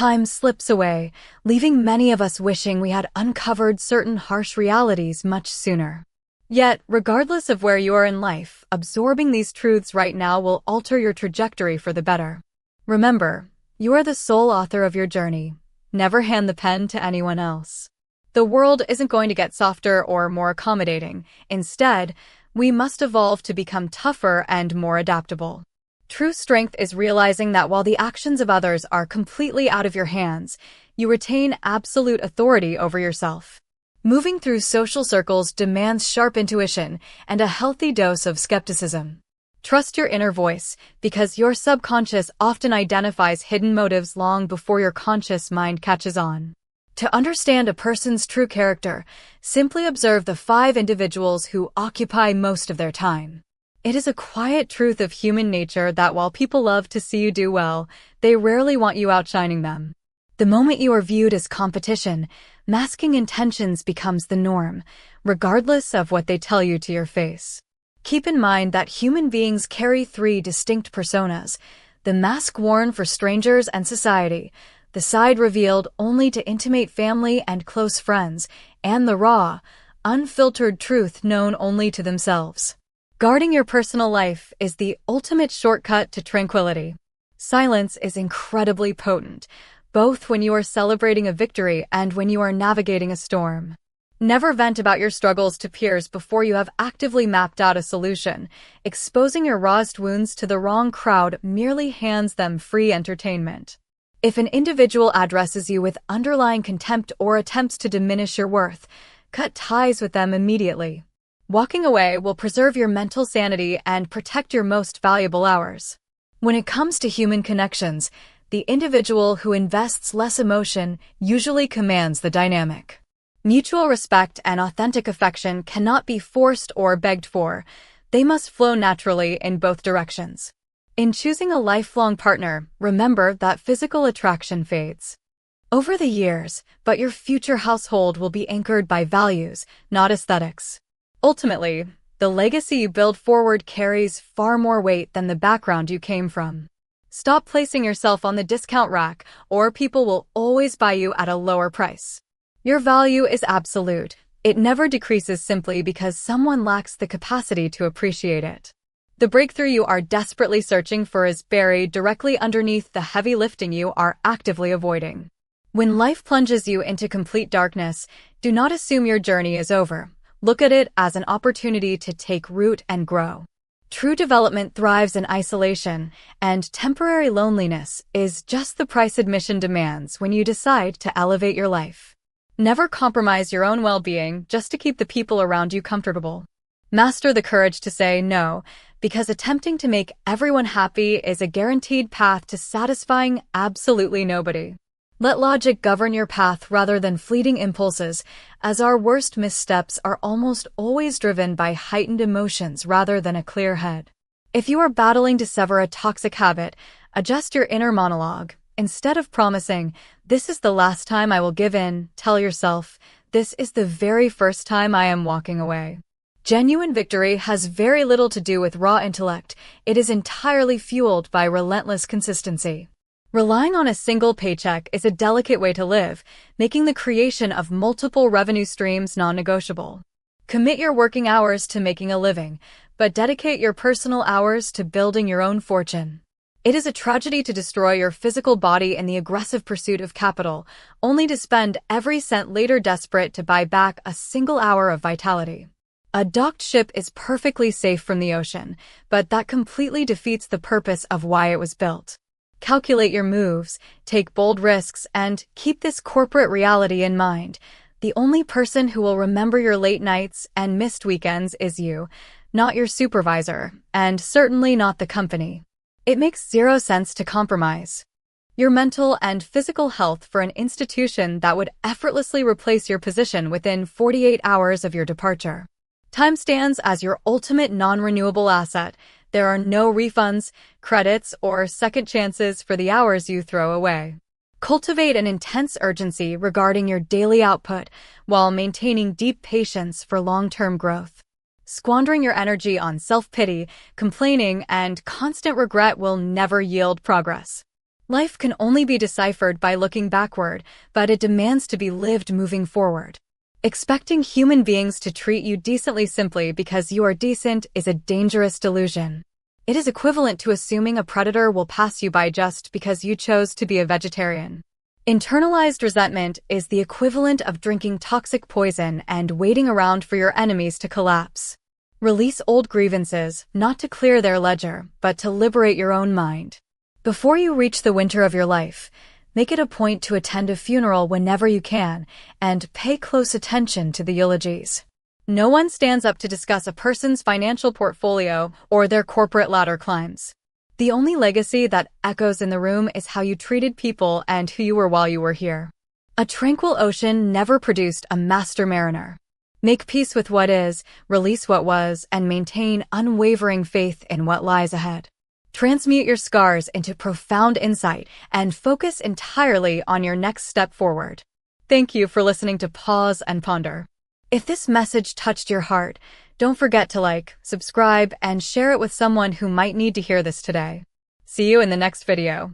Time slips away, leaving many of us wishing we had uncovered certain harsh realities much sooner. Yet, regardless of where you are in life, absorbing these truths right now will alter your trajectory for the better. Remember, you are the sole author of your journey. Never hand the pen to anyone else. The world isn't going to get softer or more accommodating. Instead, we must evolve to become tougher and more adaptable. True strength is realizing that while the actions of others are completely out of your hands, you retain absolute authority over yourself. Moving through social circles demands sharp intuition and a healthy dose of skepticism. Trust your inner voice, because your subconscious often identifies hidden motives long before your conscious mind catches on. To understand a person's true character, simply observe the 5 individuals who occupy most of their time. It is a quiet truth of human nature that while people love to see you do well, they rarely want you outshining them. The moment you are viewed as competition, masking intentions becomes the norm, regardless of what they tell you to your face. Keep in mind that human beings carry 3 distinct personas: the mask worn for strangers and society, the side revealed only to intimate family and close friends, and the raw, unfiltered truth known only to themselves. Guarding your personal life is the ultimate shortcut to tranquility. Silence is incredibly potent, both when you are celebrating a victory and when you are navigating a storm. Never vent about your struggles to peers before you have actively mapped out a solution. Exposing your rawest wounds to the wrong crowd merely hands them free entertainment. If an individual addresses you with underlying contempt or attempts to diminish your worth, cut ties with them immediately. Walking away will preserve your mental sanity and protect your most valuable hours. When it comes to human connections, the individual who invests less emotion usually commands the dynamic. Mutual respect and authentic affection cannot be forced or begged for. They must flow naturally in both directions. In choosing a lifelong partner, remember that physical attraction fades over the years, but your future household will be anchored by values, not aesthetics. Ultimately, the legacy you build forward carries far more weight than the background you came from. Stop placing yourself on the discount rack, or people will always buy you at a lower price. Your value is absolute. It never decreases simply because someone lacks the capacity to appreciate it. The breakthrough you are desperately searching for is buried directly underneath the heavy lifting you are actively avoiding. When life plunges you into complete darkness, do not assume your journey is over. Look at it as an opportunity to take root and grow. True development thrives in isolation, and temporary loneliness is just the price admission demands when you decide to elevate your life. Never compromise your own well-being just to keep the people around you comfortable. Master the courage to say no, because attempting to make everyone happy is a guaranteed path to satisfying absolutely nobody. Let logic govern your path rather than fleeting impulses, as our worst missteps are almost always driven by heightened emotions rather than a clear head. If you are battling to sever a toxic habit, adjust your inner monologue. Instead of promising, "This is the last time I will give in," tell yourself, "This is the very first time I am walking away." Genuine victory has very little to do with raw intellect. It is entirely fueled by relentless consistency. Relying on a single paycheck is a delicate way to live, making the creation of multiple revenue streams non-negotiable. Commit your working hours to making a living, but dedicate your personal hours to building your own fortune. It is a tragedy to destroy your physical body in the aggressive pursuit of capital, only to spend every cent later desperate to buy back a single hour of vitality. A docked ship is perfectly safe from the ocean, but that completely defeats the purpose of why it was built. Calculate your moves, take bold risks, and keep this corporate reality in mind. The only person who will remember your late nights and missed weekends is you, not your supervisor, and certainly not the company. It makes zero sense to compromise your mental and physical health for an institution that would effortlessly replace your position within 48 hours of your departure. Time stands as your ultimate non-renewable asset. There are no refunds, credits, or second chances for the hours you throw away. Cultivate an intense urgency regarding your daily output while maintaining deep patience for long-term growth. Squandering your energy on self-pity, complaining, and constant regret will never yield progress. Life can only be deciphered by looking backward, but it demands to be lived moving forward. Expecting human beings to treat you decently simply because you are decent is a dangerous delusion. It is equivalent to assuming a predator will pass you by just because you chose to be a vegetarian. Internalized resentment is the equivalent of drinking toxic poison and waiting around for your enemies to collapse. Release old grievances, not to clear their ledger, but to liberate your own mind. Before you reach the winter of your life, make it a point to attend a funeral whenever you can, and pay close attention to the eulogies. No one stands up to discuss a person's financial portfolio or their corporate ladder climbs. The only legacy that echoes in the room is how you treated people and who you were while you were here. A tranquil ocean never produced a master mariner. Make peace with what is, release what was, and maintain unwavering faith in what lies ahead. Transmute your scars into profound insight and focus entirely on your next step forward. Thank you for listening to Pause and Ponder. If this message touched your heart, don't forget to like, subscribe, and share it with someone who might need to hear this today. See you in the next video.